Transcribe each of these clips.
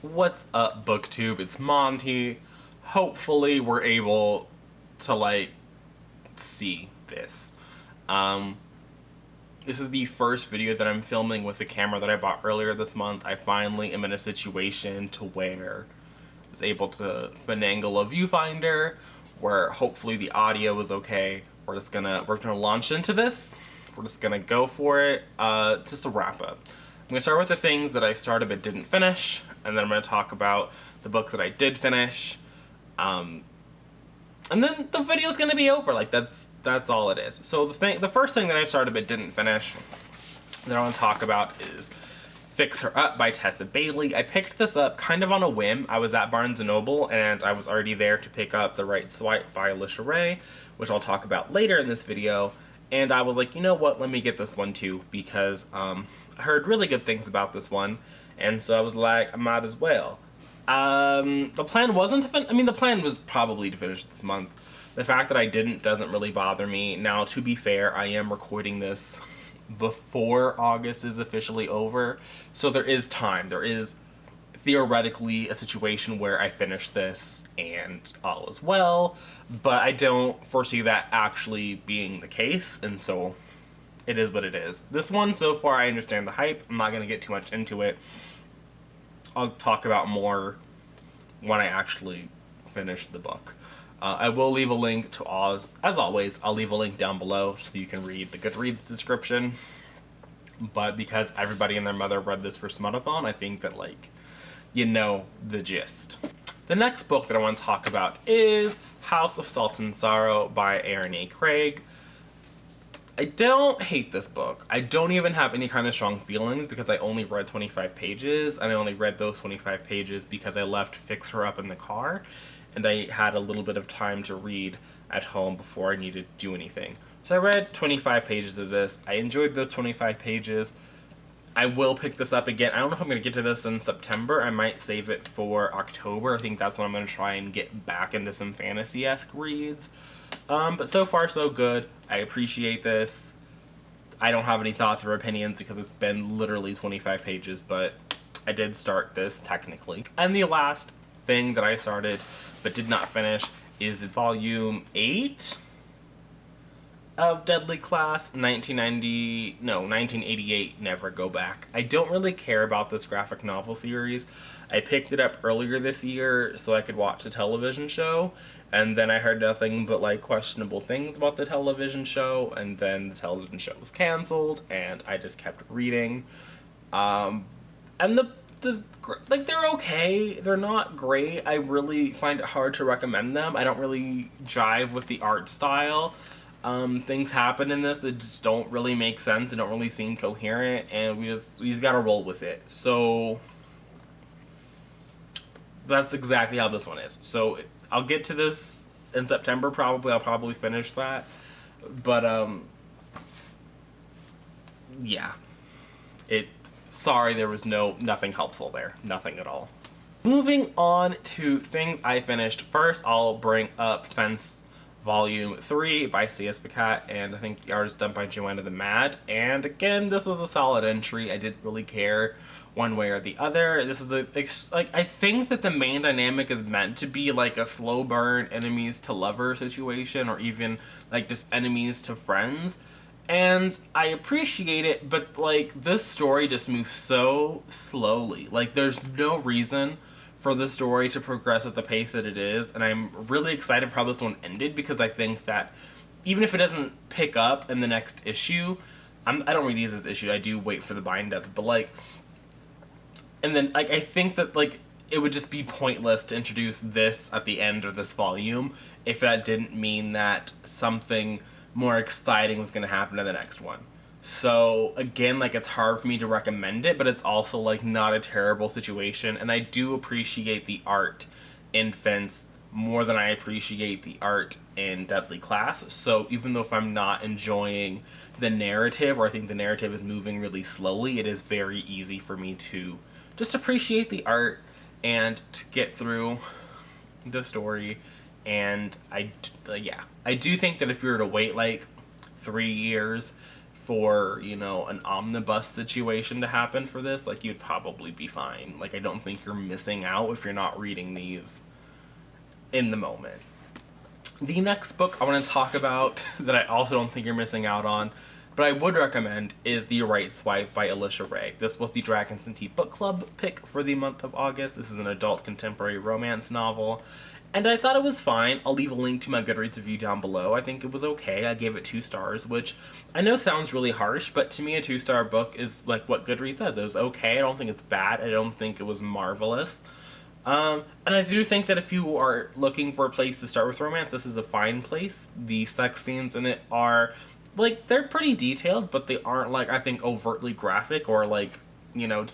What's up, booktube? It's Monty. Hopefully we're able to see this. This is the first video that I'm filming with the camera that I bought earlier this month. I finally am in a situation to where I was able to finagle a viewfinder where hopefully the audio is okay. We're gonna launch into this. We're just gonna go for it. Just a wrap up. I'm going to start with the things that I started but didn't finish, and then I'm going to talk about the books that I did finish, and then the video's going to be over. That's all it is. So the first thing that I started but didn't finish that I want to talk about is Fix Her Up by Tessa Bailey. I picked this up kind of on a whim. I was at Barnes & Noble, and I was already there to pick up The Right Swipe by Ritas Array, which I'll talk about later in this video. And I was like, you know what, let me get this one too, because I heard really good things about this one, and so I was like, I might as well. The plan wasn't to the plan was probably to finish this month. The fact that I didn't doesn't really bother me. Now, to be fair, I am recording this before August is officially over, so there is time. There is theoretically a situation where I finish this and all is well, but I don't foresee that actually being the case, and so it is what it is. This one, so far, I understand the hype. I'm not going to get too much into it. I'll talk about more when I actually finish the book. I will leave a link to Oz. As always, I'll leave a link down below so you can read the Goodreads description. But because everybody and their mother read this for Smuttathon, I think that, you know the gist. The next book that I want to talk about is House of Salt and Sorrow by Erin A. Craig. I don't hate this book. I don't even have any kind of strong feelings because I only read 25 pages, and I only read those 25 pages because I left Fix Her Up in the car, and I had a little bit of time to read at home before I needed to do anything. So I read 25 pages of this. I enjoyed those 25 pages. I will pick this up again. I don't know if I'm going to get to this in September. I might save it for October. I think that's when I'm going to try and get back into some fantasy-esque reads. But so far, so good. I appreciate this. I don't have any thoughts or opinions because it's been literally 25 pages, but I did start this technically. And the last thing that I started but did not finish is volume 8 of Deadly Class, 1988, Never Go Back. I don't really care about this graphic novel series. I picked it up earlier this year so I could watch the television show, and then I heard nothing but questionable things about the television show, and then the television show was canceled, and I just kept reading. And they're okay. They're not great. I really find it hard to recommend them. I don't really jive with the art style. Things happen in this that just don't really make sense and don't really seem coherent, and we just gotta roll with it. So that's exactly how this one is. So I'll get to this in September probably. I'll probably finish that. But yeah. Sorry there was nothing helpful there. Nothing at all. Moving on to things I finished. First, I'll bring up Fence Volume 3 by C.S. Pacat, and I think the art is done by Joanna the Mad. And again, this was a solid entry. I didn't really care one way or the other. This is I think that the main dynamic is meant to be a slow burn enemies to lover situation, or even just enemies to friends. And I appreciate it, but this story just moves so slowly. There's no reason for the story to progress at the pace that it is, and I'm really excited for how this one ended, because I think that even if it doesn't pick up in the next issue, I don't read these as issues, I do wait for the bind up, but and then I think that it would just be pointless to introduce this at the end of this volume if that didn't mean that something more exciting was going to happen in the next one. So again, it's hard for me to recommend it, but it's also not a terrible situation, and I do appreciate the art in Fence more than I appreciate the art in Deadly Class. So even though if I'm not enjoying the narrative, or I think the narrative is moving really slowly, it is very easy for me to just appreciate the art and to get through the story. And I do think that if you were to wait 3 years for, you know, an omnibus situation to happen for this, like, you'd probably be fine. Like, I don't think you're missing out if you're not reading these in the moment. The next book I want to talk about that I also don't think you're missing out on, but I would recommend, is The Right Swipe by Alicia Ray. This was the Dragons and Tea Book Club pick for the month of August. This is an adult contemporary romance novel, and I thought it was fine. I'll leave a link to my Goodreads review down below. I think it was okay. I gave it 2 stars, which I know sounds really harsh, but to me a 2-star book is like what Goodreads says. It was okay. I don't think it's bad. I don't think it was marvelous. And I do think that if you are looking for a place to start with romance, this is a fine place. The sex scenes in it are, like, they're pretty detailed, but they aren't, like, I think, overtly graphic or, like, you know,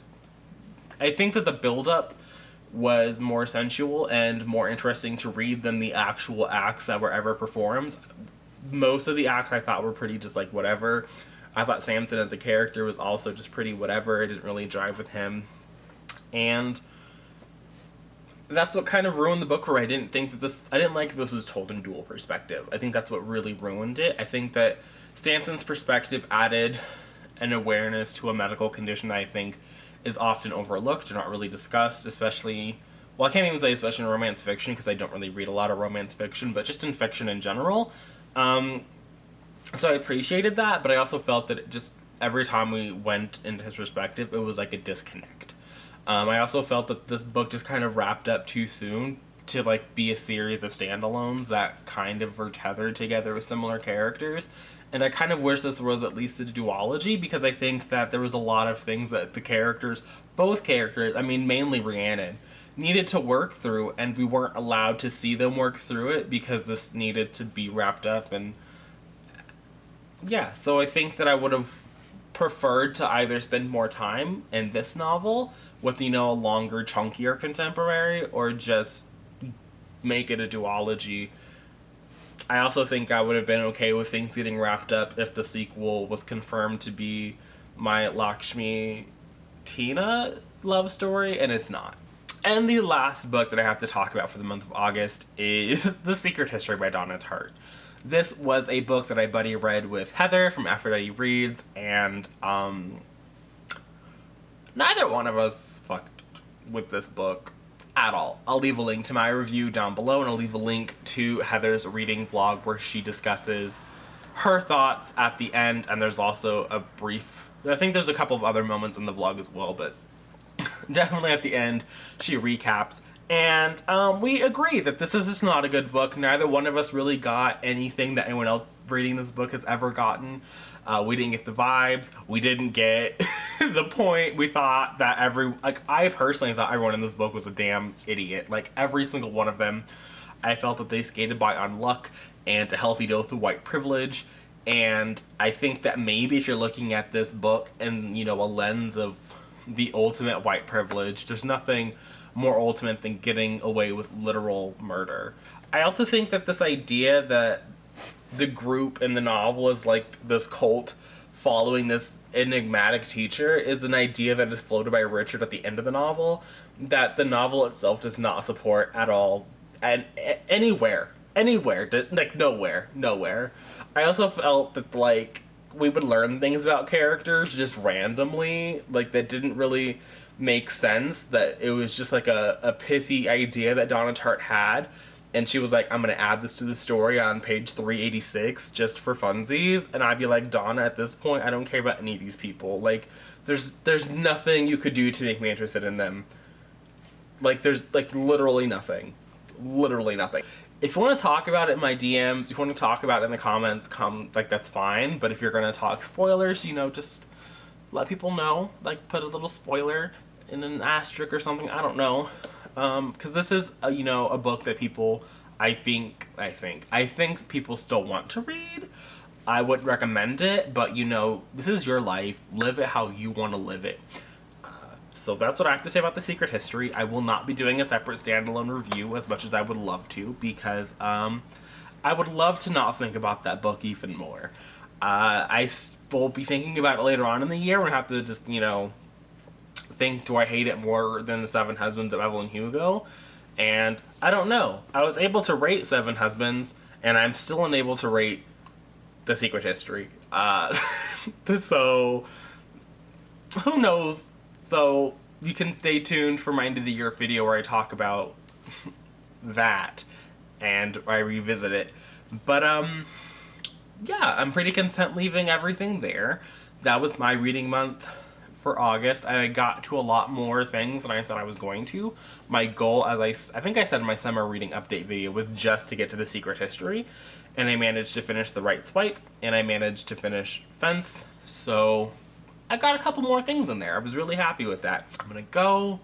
I think that the build-up was more sensual and more interesting to read than the actual acts that were ever performed. Most of the acts I thought were pretty just, like, whatever. I thought Samson as a character was also just pretty whatever. It didn't really drive with him. And that's what kind of ruined the book, where I didn't like that this was told in dual perspective. I think that's what really ruined it. I think that Samson's perspective added an awareness to a medical condition that I think is often overlooked or not really discussed, especially, well, I can't even say especially in romance fiction, because I don't really read a lot of romance fiction, but just in fiction in general. So I appreciated that, but I also felt that it just, every time we went into his perspective, it was like a disconnect. I also felt that this book just kind of wrapped up too soon to, like, be a series of standalones that kind of were tethered together with similar characters. And I kind of wish this was at least a duology, because I think that there was a lot of things that the characters, both characters, I mean mainly Rhiannon, needed to work through, and we weren't allowed to see them work through it because this needed to be wrapped up. And yeah, so I think that I would have preferred to either spend more time in this novel with, you know, a longer, chunkier contemporary, or just make it a duology. I also think I would have been okay with things getting wrapped up if the sequel was confirmed to be my Lakshmi Tina love story, and it's not. And the last book that I have to talk about for the month of August is The Secret History by Donna Tartt. This was a book that I buddy read with Heather from Aphrodite Reads, and neither one of us fucked with this book at all. I'll leave a link to my review down below, and I'll leave a link to Heather's reading vlog where she discusses her thoughts at the end, and there's also a brief, I think there's a couple of other moments in the vlog as well, but definitely at the end she recaps. And we agree that this is just not a good book. Neither one of us really got anything that anyone else reading this book has ever gotten. We didn't get the vibes. We didn't get the point. We thought that I personally thought everyone in this book was a damn idiot. Like, every single one of them. I felt that they skated by on luck and a healthy dose of white privilege. And I think that maybe if you're looking at this book in, you know, a lens of the ultimate white privilege, there's nothing more ultimate than getting away with literal murder. I also think that this idea that the group in the novel is like this cult following this enigmatic teacher is an idea that is floated by Richard at the end of the novel, that the novel itself does not support at all, and anywhere, like nowhere. I also felt that, like, we would learn things about characters just randomly, like, that didn't really make sense, that it was just like a pithy idea that Donna Tartt had, and she was like, I'm gonna add this to the story on page 386 just for funsies. And I'd be like, Donna, at this point I don't care about any of these people. Like, there's nothing you could do to make me interested in them. Like, there's like literally nothing. If you want to talk about it in my DMs, if you want to talk about it in the comments, like, that's fine. But if you're gonna talk spoilers, you know, just let people know, like, put a little spoiler in an asterisk or something, I don't know. Because this is, you know, a book that people, I think people still want to read. I would recommend it, but, you know, this is your life. Live it how you want to live it. So that's what I have to say about The Secret History. I will not be doing a separate standalone review as much as I would love to, because I would love to not think about that book even more. I will be thinking about it later on in the year when I have to just, you know, think, do I hate it more than The Seven Husbands of Evelyn Hugo? And I don't know. I was able to rate Seven Husbands, and I'm still unable to rate The Secret History. So, who knows? So, you can stay tuned for my end of the year video where I talk about that and I revisit it. But, yeah, I'm pretty content leaving everything there. That was my reading month for August. I got to a lot more things than I thought I was going to. My goal, as I think I said in my summer reading update video, was just to get to The Secret History. And I managed to finish The Right Swipe, and I managed to finish Fence. So I got a couple more things in there. I was really happy with that. I'm gonna go.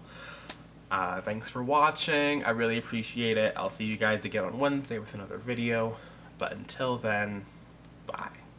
Thanks for watching. I really appreciate it. I'll see you guys again on Wednesday with another video. But until then,